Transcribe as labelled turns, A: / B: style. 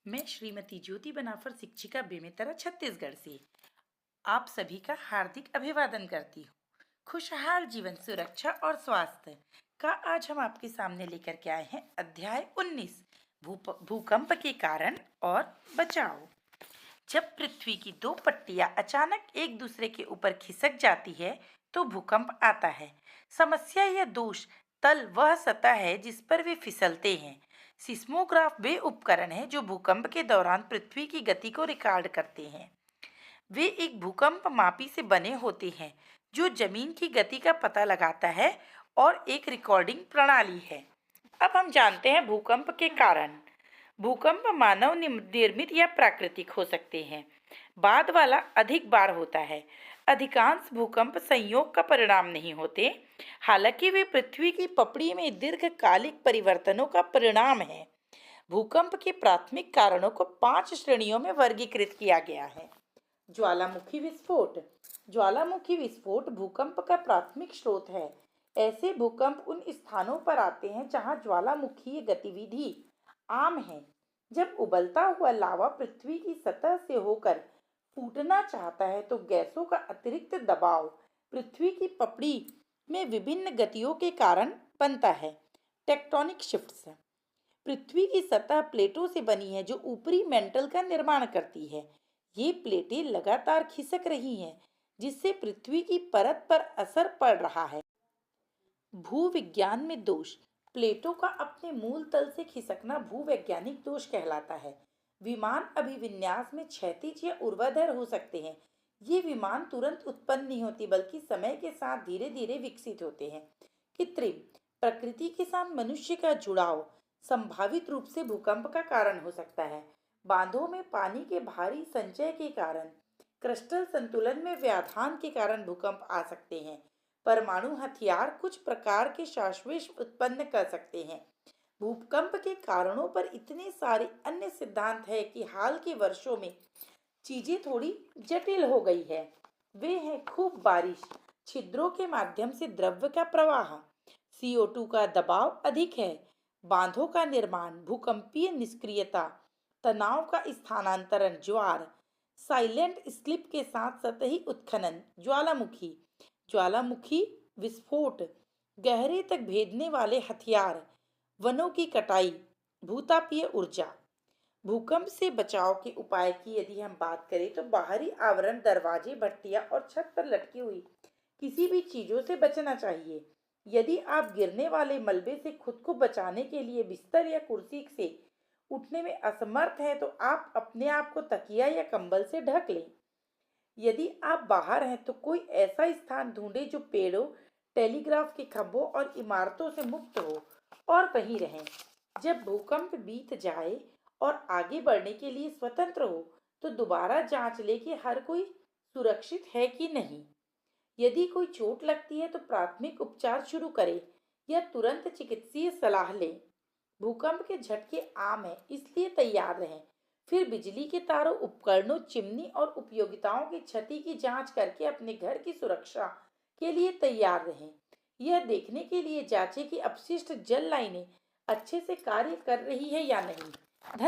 A: मैं श्रीमती ज्योति बनाफर शिक्षिका बेमेतरा छत्तीसगढ़ से आप सभी का हार्दिक अभिवादन करती हूँ। खुशहाल जीवन, सुरक्षा और स्वास्थ्य का आज हम आपके सामने लेकर के आए हैं अध्याय 19 भूकंप के कारण और बचाव। जब पृथ्वी की दो पट्टियां अचानक एक दूसरे के ऊपर खिसक जाती है तो भूकंप आता है। समस्या या दोष तल वह सतह है जिस पर वे फिसलते हैं। सिस्मोग्राफ वे उपकरण हैं जो भूकंप के दौरान पृथ्वी की गति को रिकॉर्ड करते हैं। वे एक भूकंप मापी से बने होते हैं जो जमीन की गति का पता लगाता है और एक रिकॉर्डिंग प्रणाली है। अब हम जानते हैं भूकंप के कारण। भूकंप मानव निर्मित या प्राकृतिक हो सकते हैं। बाद वाला अधिक बार होता है। अधिकांश भूकंप संयोग का परिणाम नहीं होते, हालांकि वे पृथ्वी की पपड़ी में दीर्घकालिक परिवर्तनों का परिणाम है। भूकंप के प्राथमिक कारणों को 5 श्रेणियों में वर्गीकृत किया गया है। ज्वालामुखी विस्फोट। ज्वालामुखी विस्फोट भूकंप का प्राथमिक स्रोत है। ऐसे भूकंप उन स्थानों पर आते हैं जहां ज्वालामुखीय गतिविधि आम है। जब उबलता हुआ लावा पृथ्वी की सतह से होकर फूटना चाहता है तो गैसों का अतिरिक्त दबाव पृथ्वी की पपड़ी में विभिन्न गतियों के कारण बनता है। Tectonic shifts. पृथ्वी की सतह प्लेटों से बनी है जो ऊपरी मेंटल का निर्माण करती है। ये प्लेटें लगातार खिसक रही हैं, जिससे पृथ्वी की परत पर असर पड़ रहा है। भूविज्ञान में दोष। प्लेटों का अपने मूल तल से खिसकना भूवैज्ञानिक दोष कहलाता है। विमान अभिविन्यास में क्षैतिज या ऊर्ध्वाधर हो सकते हैं। ये विमान तुरंत उत्पन्न नहीं होती बल्कि समय के साथ धीरे धीरे विकसित होते हैं। कृत्रिम। प्रकृति के साथ मनुष्य का जुड़ाव संभावित रूप से भूकंप का कारण हो सकता है। बांधों में पानी के भारी संचय के कारण, क्रिस्टल संतुलन में व्यवधान के कारण भूकंप आ सकते हैं। परमाणु हथियार कुछ प्रकार के शाश्वेश उत्पन्न कर सकते हैं। भूकंप के कारणों पर इतने सारे अन्य सिद्धांत हैं कि हाल के वर्षों में चीजें थोड़ी जटिल हो गई है। वे हैं खूब बारिश, छिद्रों के माध्यम से द्रव्य का प्रवाह, CO2 का दबाव अधिक है, बांधों का निर्माण, भूकंपीय निष्क्रियता, तनाव का स्थानांतरण, ज्वार, साइलेंट स्लिप के साथ सतही उत्खनन, ज्वालामुखी, ज्वालामुखी विस्फोट, गहरे तक भेदने वाले हथियार, वनों की कटाई, भूतापीय ऊर्जा। भूकंप से बचाव के उपाय की यदि हम बात करें तो बाहरी आवरण, दरवाजे, भट्टियां और छत पर लटकी हुई किसी भी चीजों से बचना चाहिए। यदि आप गिरने वाले मलबे से खुद को बचाने के लिए बिस्तर या कुर्सी से उठने में असमर्थ हैं तो आप अपने आप को तकिया या कंबल से ढक लें। यदि आप बाहर हैं तो कोई ऐसा स्थान ढूंढें जो पेड़ों, टेलीग्राफ के खंभों और इमारतों से मुक्त हो और वहीं रहें। जब भूकंप बीत जाए और आगे बढ़ने के लिए स्वतंत्र हो तो दोबारा जांच लें कि हर कोई सुरक्षित है कि नहीं। यदि कोई चोट लगती है तो प्राथमिक उपचार शुरू करें या तुरंत चिकित्सीय सलाह लें। भूकंप के झटके आम हैं, इसलिए तैयार रहें। फिर बिजली के तारों, उपकरणों, चिमनी और उपयोगिताओं की क्षति की जांच करके अपने घर की सुरक्षा के लिए तैयार रहें। यह देखने के लिए जांचें कि अपशिष्ट जल लाइनें अच्छे से कार्य कर रही है या नहीं।